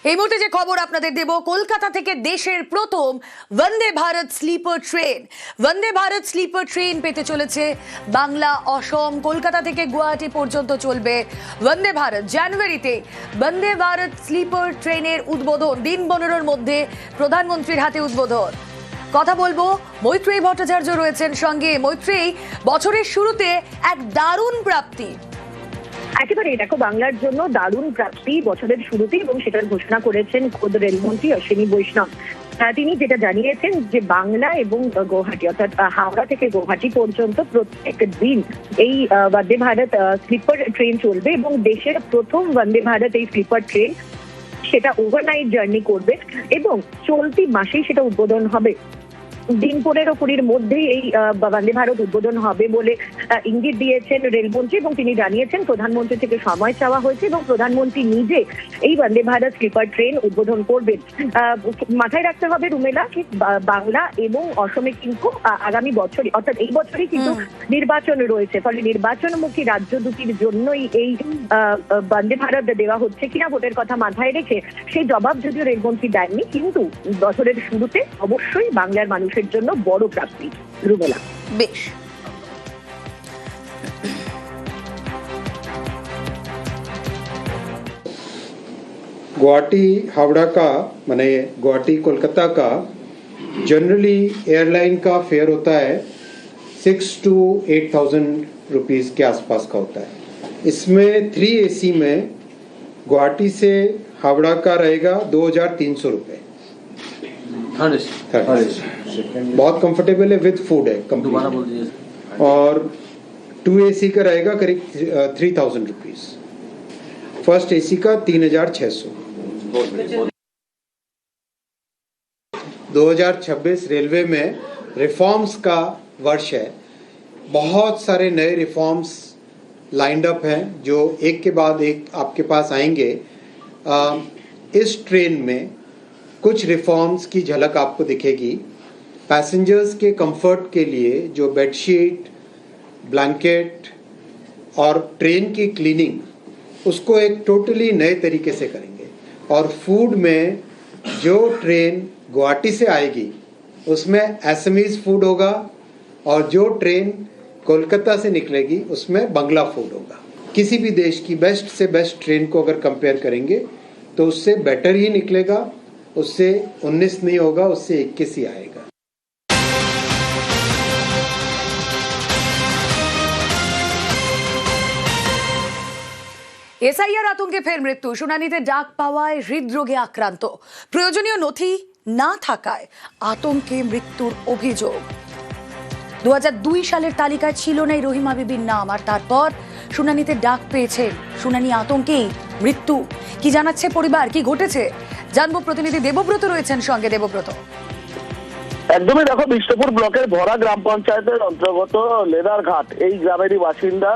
এই মুহূর্তে যে খবর আপনাদের দেব, কলকাতা থেকে দেশের প্রথম Vande Bharat sleeper train. Vande Bharat sleeper train পেতে চলেছে বাংলা, অসম। কলকাতা থেকে গুয়াহাটি পর্যন্ত চলবে বন্দে ভারত। জানুয়ারিতে বন্দে ভারত স্লিপার ট্রেনের উদ্বোধন, দিন 15-র মধ্যে প্রধানমন্ত্রীর হাতে উদ্বোধন। কথা বলবো, মৈত্রেয়ী ভট্টাচার্য রয়েছেন সঙ্গে। মৈত্রেয়ী, বছরের শুরুতে এক দারুণ প্রাপ্তি। একেবারে দেখো, বাংলার জন্য দারুণ প্রাপ্তি বছরের শুরুতেই, এবং সেটার ঘোষণা করেছেন খোদ রেলমন্ত্রী অশ্বিনী বৈষ্ণব। তিনি যেটা জানিয়েছেন যে বাংলা এবং গুয়াহাটি, অর্থাৎ হাওড়া থেকে গুয়াহাটি পর্যন্ত প্রত্যেক দিন এই বন্দে ভারত স্লিপার ট্রেন চলবে, এবং দেশের প্রথম বন্দে ভারত এই স্লিপার ট্রেন সেটা ওভারনাইট জার্নি করবে, এবং চলতি মাসেই সেটা উদ্বোধন হবে। দিন 15-20-র মধ্যেই এই বন্দে ভারত উদ্বোধন হবে বলে ইঙ্গিত দিয়েছেন রেলমন্ত্রী, এবং তিনি জানিয়েছেন প্রধানমন্ত্রী থেকে সময় চাওয়া হয়েছে এবং প্রধানমন্ত্রী নিজে এই বন্দে ভারত স্লিপার ট্রেন উদ্বোধন করবেন। মাথায় রাখতে হবে রুমেলা, কি বাংলা এবং অসমে কিন্তু আগামী বছরই, অর্থাৎ এই বছরই কিন্তু নির্বাচন রয়েছে, ফলে নির্বাচনমুখী রাজ্য দুটির জন্যই এই বন্দে ভারত দেওয়া হচ্ছে কিনা ভোটের কথা মাথায় রেখে সেই জবাব যদিও রেলমন্ত্রী দেননি, কিন্তু বছরের শুরুতে অবশ্যই বাংলার মানুষের জন্য বড় প্রাপ্তি। রুমেলা, বেশ। गुवाहाटी हावड़ा का माने गुवाहाटी कोलकाता का जनरली एयरलाइन का फेयर होता है 6 to 8,000 रुपीस के आसपास का होता है। इसमें 3 AC में गुवाहाटी से हावड़ा का रहेगा 2,300 रुपये। बहुत कंफर्टेबल है, विद फूड है कंप्लीट। और 2 AC का रहेगा करीब 3,000 रुपीस। फर्स्ट AC का 3,600। 2026 रेलवे में रिफॉर्म्स का वर्ष है। बहुत सारे नए रिफॉर्म्स लाइंड अप हैं जो एक के बाद एक आपके पास आएंगे। इस ट्रेन में कुछ रिफॉर्म्स की झलक आपको दिखेगी। पैसेंजर्स के कंफर्ट के लिए जो बेडशीट, ब्लैंकेट और ट्रेन की क्लीनिंग, उसको एक टोटली नए तरीके से करेंगे। और फूड में जो ट्रेन गुवाहाटी से आएगी उसमें असमीज फूड होगा, और जो ट्रेन कोलकाता से निकलेगी उसमें बंगला फूड होगा। किसी भी देश की बेस्ट से बेस्ट ट्रेन को अगर कंपेयर करेंगे तो उससे बेटर ही निकलेगा, उससे 19 नहीं होगा, उससे 21 ही आएगा। এসআইআর আতঙ্কে ফের মৃত্যু। শুনানিতে ডাক পাওয়ায় হৃদরোগে আক্রান্ত, প্রয়োজনীয় নথি না থাকায় আতঙ্কে মৃত্যুর অভিযোগ। 2002 সালের তালিকায় ছিল না রহিমা বিবির নাম, আর তারপর শুনানিতে ডাক পেয়েছেন। শুনানি আতঙ্কেই মৃত্যু। কি জানাচ্ছে পরিবার, কি ঘটেছে জানবো। প্রতিনিধি দেবব্রত রয়েছেন সঙ্গে। দেবব্রত, একদমই দেখো, বিষ্ণুপুর ব্লকের ভরা গ্রাম পঞ্চায়েতের অন্তর্গত লেদারঘাট এই গ্রামেরই বাসিন্দা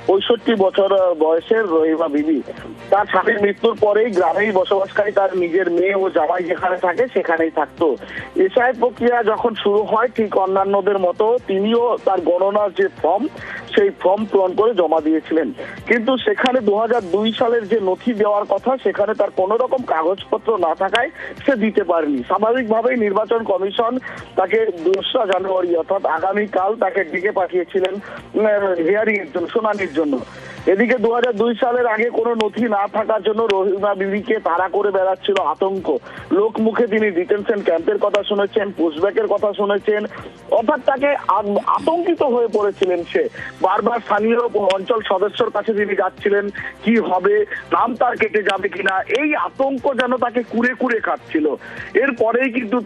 65 বছর বয়সের রহিমা বিবি। তার স্বামীর মৃত্যুর পরেই গ্রামেই বসবাসকারী তার নিজের মেয়ে ও জামাই যেখানে থাকে সেখানেই থাকতো। এসআই প্রক্রিয়া যখন শুরু হয় ঠিক অন্যান্যদের মতো তিনিও তার গণনার যে ফর্ম, সেই ফর্ম পূরণ করে জমা দিয়েছিলেন। কিন্তু সেখানে 2002 সালের যে নথি দেওয়ার কথা সেখানে তার কোনো রকম কাগজপত্র না থাকায় সে দিতে পারেনি। স্বাভাবিকভাবেই নির্বাচন কমিশন তাকে 2রা জানুয়ারি অর্থাৎ আগামীকাল তাকে ডেকে পাঠিয়েছিলেন হিয়ারিং এর জন্য, শুনানির জন্য। এদিকে 2002 সালের আগে কোনো নথি না থাকার জন্য রহিমা বিবিকে তাড়া করে বেড়াচ্ছিল আতঙ্ক। লোক মুখে তিনি ডিটেনশন ক্যাম্পের কথা শুনেছেন, পুশব্যাকের কথা শুনেছেন, অর্থাৎ তাকে আতঙ্কিত হয়ে পড়েছিলেন সে। বারবার স্থানীয় অঞ্চল সদস্যর কাছে তিনি যাচ্ছিলেন, কি হবে, নাম তার কেটে যাবে কিনা, এই আতঙ্ক যেন তাকে কুরে কুরে খাচ্ছিল। এরপরেই কিন্তু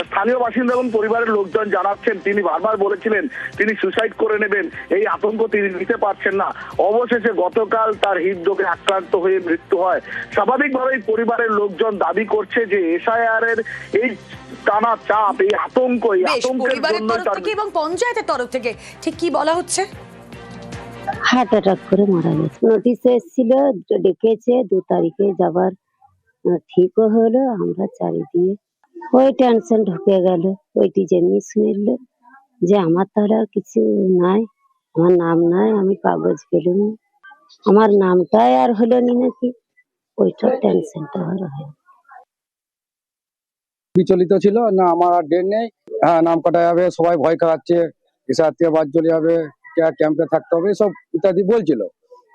স্থানীয় বাসিন্দা এবং পরিবারের লোকজন জানাচ্ছেন তিনি বারবার বলেছিলেন তিনি সুসাইড করে নেবেন, এই আতঙ্ক তিনি নিতে পারছেন না। অবশেষে গতকাল তার হৃদরোগে আক্রান্ত হয়ে মৃত্যু হয়। স্বাভাবিকভাবেই পরিবারের লোকজন দাবি করছে যে এসআইআর এর এই টানা চাপ, এই আতঙ্ক, এই আতঙ্কের জন্য এবং পঞ্চায়েতের তরফ থেকে ঠিক কি বলা হচ্ছে? হার্ট অ্যাটাক করে মারা গেছে। নোটিশ এসেছিল, ডেকেছে 2 তারিখে যাবার, ঠিকও হলো। আমরা চারিদিকে ওই টেনশন ঢুকে গেল। ওইটি যেমনি শুনল যে আমার তার আর কিছু নাই, আমার নাম নাই, আমি কাগজ পেলুম, আমার নামটাই আর হলো নি নাকি। ওইটার টেনশনটা রহে। বিচলিত ছিল না, আমার আর ডেট নেই, হ্যাঁ নাম কাটা যাবে, সবাই ভয় খাওয়াচ্ছে, এসে আত্মীয় বাদ চলে যাবে, ক্যাম্পে থাকতে হবে, সব ইত্যাদি বলছিল।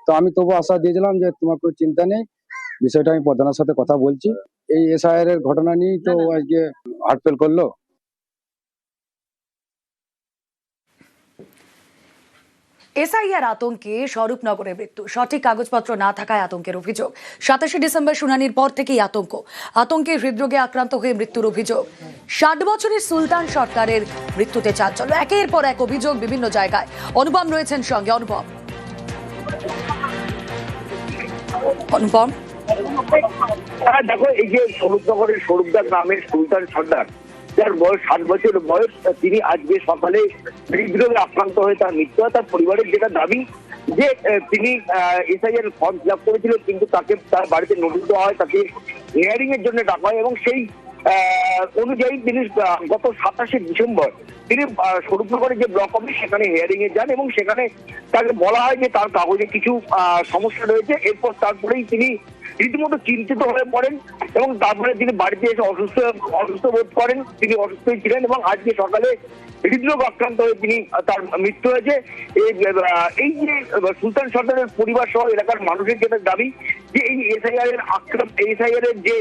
তো আমি তবু আশা দিয়েছিলাম যে তোমার কোনো চিন্তা নেই, বিষয়টা আমি প্রধানের সাথে কথা বলছি। এই এসআইআর এর ঘটনা নিয়েই তো আজকে হার্টফেল করলো। এসআইআর আতঙ্কে স্বরূপনগরের মৃত্যু, সঠিক কাগজপত্র না থাকায় আতঙ্কের অভিযোগ। 27 ডিসেম্বর শুনানির পর থেকেই আতঙ্কে হৃদরোগে আক্রান্ত হয়ে মৃত্যুর অভিযোগ। 60 বছরের সুলতান সরকারের মৃত্যুতে চাঞ্চল্য, একের পর এক অভিযোগ বিভিন্ন জায়গায়। অনুপম রয়েছেন সঙ্গে। অনুপম, দেখো, এই যে স্বরূপনগরের স্বরূপদা গ্রামের সুলতান সর্দার, যার বয়স 60 বছর বয়স, তিনি আজকে সকালে হৃদরোগে আক্রান্ত হয়ে তার মৃত্যু হয়। তার পরিবারের যেটা দাবি যে তিনি এসআইআর ফর্ম ফিল আপ করেছিল, কিন্তু তাকে তার বাড়িতে নোটিশ দেওয়া হয়, তাকে হিয়ারিং এর জন্য ডাকা হয় এবং সেই অনুযায়ী তিনি গত 27 ডিসেম্বর তিনি স্বরূপনগরের যে ব্লক অফিস সেখানে হিয়ারিং এ যান এবং সেখানে তাকে বলা হয় যে তার কাগজে কিছু সমস্যা রয়েছে। এরপর তারপরেই তিনি রীতিমতো চিন্তিত হয়ে পড়েন এবং তারপরে তিনি বাড়িতে এসে অসুস্থ বোধ করেন। তিনি অসুস্থই ছিলেন এবং আজকে সকালে হৃদরোগ আক্রান্ত হয়ে তিনি তার মৃত্যু হয়েছে। এই যে সুলতান সর্দারের পরিবার সহ এলাকার মানুষের যেটা দাবি যে এই এসআইআর এর যে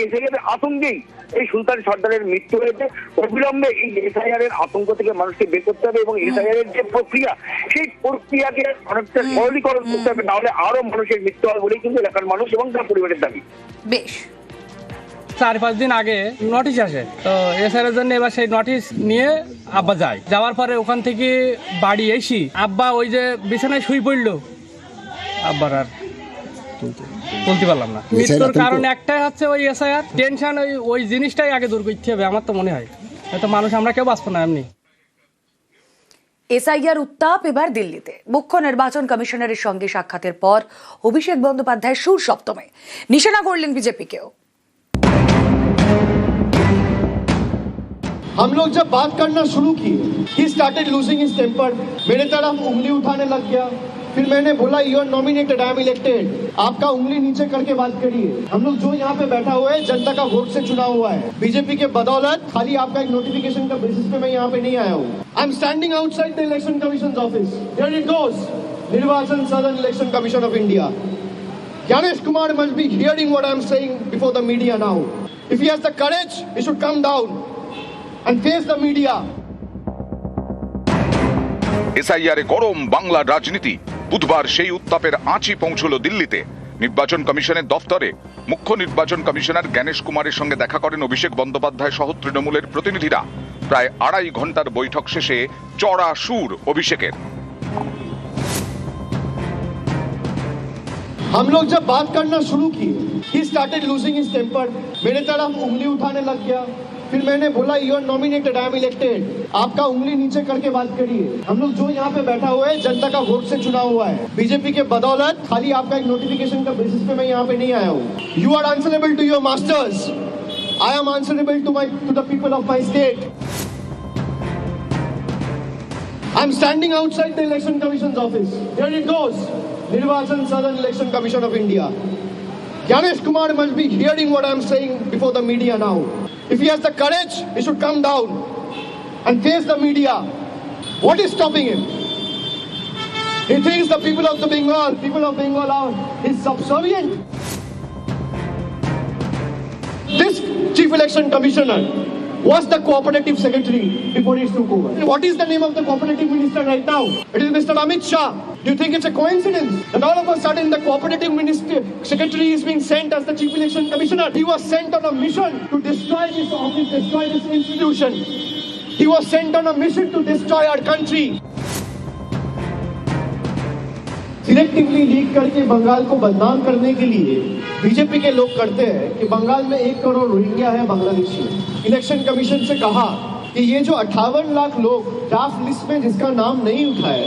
এসআইআর আতঙ্কেই এই সুলতান সর্দারের মৃত্যু হয়েছে। অবিলম্বে এই এসআইআর এর আতঙ্ক থেকে মানুষকে বের করতে হবে এবং এসআইআর এর যে প্রক্রিয়া, সেই প্রক্রিয়াকে অনেকটা সরলীকরণ করতে হবে, নাহলে আরো মানুষের মৃত্যু হবে বলেই কিন্তু এলাকার মানুষ এবং তার পরিবারের দাবি। বেশ, 4-5 দিন আগে নোটিশ আসে, তো এসআইআর জন্য এবার সেই নোটিশ নিয়ে আব্বা যায়। যাওয়ার পরে ওখান থেকে বাড়ি এসি আব্বা ওই যে বিছানায় শুয়ে পড়লো, আব্বার আর তুলতে পারলাম না। মৃত্যুর কারণ একটাই হচ্ছে ওই এসআইআর টেনশন, ওই জিনিসটাই আগে দূর করতে হবে আমার তো মনে হয়। হয়তো মানুষ আমরা কেউ বাঁচবো না এমনি। এসআইআর উত্তাপ এবার দিল্লিতে। মুখ্য নির্বাচন কমিশনারের সঙ্গে সাক্ষাতের পর অভিষেক বন্দ্যোপাধ্যায় সুর সপ্তমে নিশানা করলেন বিজেপিকেও। हम लोग जब बात करना शुरू किए, he started losing his temper. मेरे तरफ उंगली उठाने लग गया। फिर मैंने बोला you are nominated, I am elected, आपका उंगली नीचे करके बात करिए। हम लोग जो यहाँ पे बैठा हुआ है जनता का वोट से चुना हुआ है। बीजेपी के बदौलत खाली आपका एक नोटिफिकेशन का बेसिस पे मैं यहाँ पे नहीं आया हूँ। आई am standing outside the election commission office. Here it goes, Nirvachan Sadan election commission of India. Ganesh Kumar must be hearing what I am saying before the media now. If he has the courage, he should come down and face the media. এসআইআরে গরম বাংলার রাজনীতি। বুধবার সেই উত্তাপের আঁচি পৌঁছলো দিল্লিতে। নির্বাচন কমিশনের দফতরে মুখ্য নির্বাচন কমিশনার জ্ঞানেশ কুমারের সঙ্গে দেখা করেন অভিষেক বন্দ্যোপাধ্যায় সহ তৃণমূলের প্রতিনিধিরা। প্রায় 2.5 ঘন্টার বৈঠক শেষে চড়া সুর অভিষেকের। हम लोग जब बात करना शुरू किए, he started losing his temper. मेरे तरफ उंगली उठाने लग गया। फिर मैंने बोला you are nominated, I am elected, आपका उंगली नीचे करके बात करिए। हम लोग जो यहाँ पे बैठा हुआ है जनता का वोट से चुना हुआ है। बीजेपी के बदौलत खाली आपका एक नोटिफिकेशन का बेसिस पे मैं यहाँ पे नहीं आया हूँ। You are answerable to your masters, I am answerable to the people of my state. I am standing outside the election commission office. Here it goes, Nirvachan Sadan election commission of India. Ganesh Kumar must be hearing what I am saying before the media now. If he has the courage, he should come down and face the media. What is stopping him? He thinks the people of Bengal are his subservient. This Chief Election Commissioner was the cooperative secretary before he took over. What is the name of the cooperative minister right now? It is Mr. Amit Shah. Do you think it's a coincidence that all of a sudden the cooperative minister secretary is being sent as the chief election commissioner? He was sent on a mission to destroy this office, destroy this institution. He was sent on a mission to destroy our country. Selectively leak करके बंगाल को बदनाम करने के लिए BJP के लोग करते हैं कि बंगाल में 1 करोड़ रोहिंग्या है बांग्लादेशी। इलेक्शन कमीशन से कहा कि ये जो 58 लाख लोग ड्राफ्ट लिस्ट में जिसका नाम नहीं उठा है,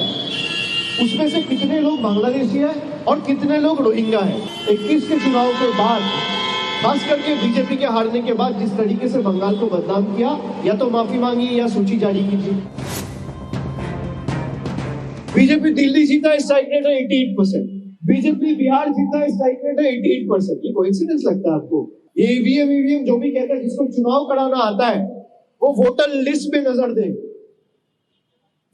उसमें से कितने लोग बांग्लादेशी हैं और कितने लोग रोहिंग्या हैं। 21 के चुनाव के बाद, खास करके बीजेपी के हारने के बाद जिस तरीके से बंगाल को बदनाम किया, या तो माफी मांगी या सूची जारी कीजिए। बीजेपी दिल्ली जीता है 88%, बीजेपी बिहार जीता है स्ट्राइक रेट है 88%। ये कोइंसिडेंस लगता है आपको? ये ईवीएम जो भी कहता है जिसको चुनाव कराना आता है वो वोटर लिस्ट पे नजर दे,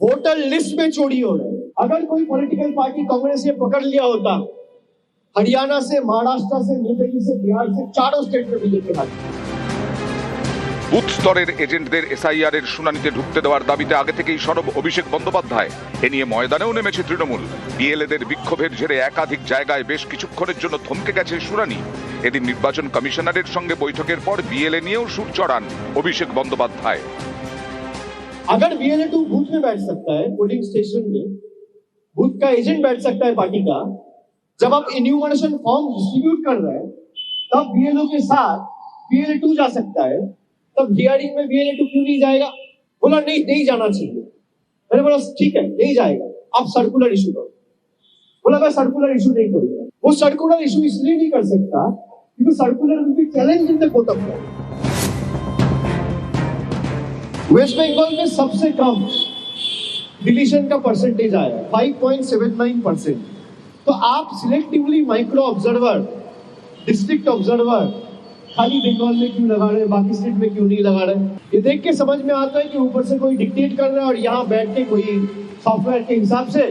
वोटर लिस्ट में चोरी हो रहा है। अगर कोई पॉलिटिकल पार्टी कांग्रेस ने पकड़ लिया होता, हरियाणा से, महाराष्ट्र से, न्यू दिल्ली से, बिहार से, चारों स्टेट में बीजेपी हारी। বুথ স্তরের এজেন্টদের এসআইআর এর শুনানিতে ঢুকতে দেওয়ার দাবিতে আগে থেকেই সরব অভিষেক বন্দ্যোপাধ্যায়। এ নিয়ে ময়দানেও নেমেছে তৃণমূল। বিএলএদের বিক্ষোভের জেরে একাধিক জায়গায় বেশ কিছুক্ষণের জন্য থমকে গেছে শুনানি। এদিন নির্বাচন কমিশনারের সঙ্গে বৈঠকের পর বিএলএ নিয়েও সুর চড়ান অভিষেক বন্দ্যোপাধ্যায়। अगर बीएलए 2 बूथ में बैठ सकता है, पोलिंग स्टेशन में बूथ का एजेंट बैठ सकता है पार्टी का, जब आप इन्यूमरेशन फॉर्म डिस्ट्रीब्यूट कर रहे हैं तब बीएलओ के साथ बीएलए 2 जा सकता है, तब हियरिंग में बीएलए 2 क्यों नहीं जाएगा? बोला नहीं जाना चाहिए। मैंने बोला ठीक है नहीं जाएगा, आप सर्कुलर इशू करो। बोला मैं सर्कुलर इशू नहीं करूंगा। वो सर्कुलर इशू इसलिए नहीं कर सकता क्योंकि circular will be challenge in the court of law. West Bengal में सबसे कम डिलीशन का परसेंटेज आया 5.79%। तो आप selectively micro observer, district observer खाली बंगाल में क्यों लगा रहे हैं, बाकी स्टेट में क्यों नहीं लगा रहे? ये देख के समझ में आता है कि ऊपर से कोई डिक्टेट कर रहा है और यहाँ बैठ के कोई सॉफ्टवेयर के हिसाब से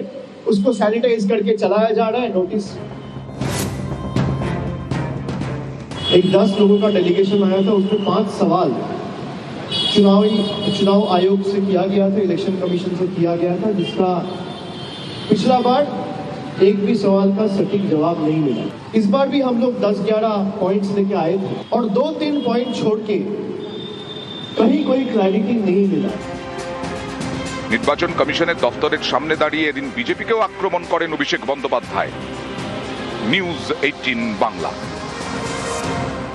उसको सैनिटाइज करके चलाया जा रहा है नोटिस। एक 10 लोगों का डेलीगेशन आया था, उसमें 5 सवाल चुनाव आयोग से किया गया था, इलेक्शन कमीशन से किया गया था, जिसका पिछला बार एक भी सवाल का सटीक जवाब नहीं मिला। इस बार भी हम लोग 10-11 पॉइंट्स लेके आए थे और 2-3 पॉइंट छोड़ के कहीं कोई क्लैरिटी नहीं मिला। নির্বাচন কমিশনের দফতরের সামনে দাঁড়িয়ে এদিন বিজেপিকেও আক্রমণ করেন অভিষেক বন্দ্যোপাধ্যায়। নিউজ 18 বাংলা।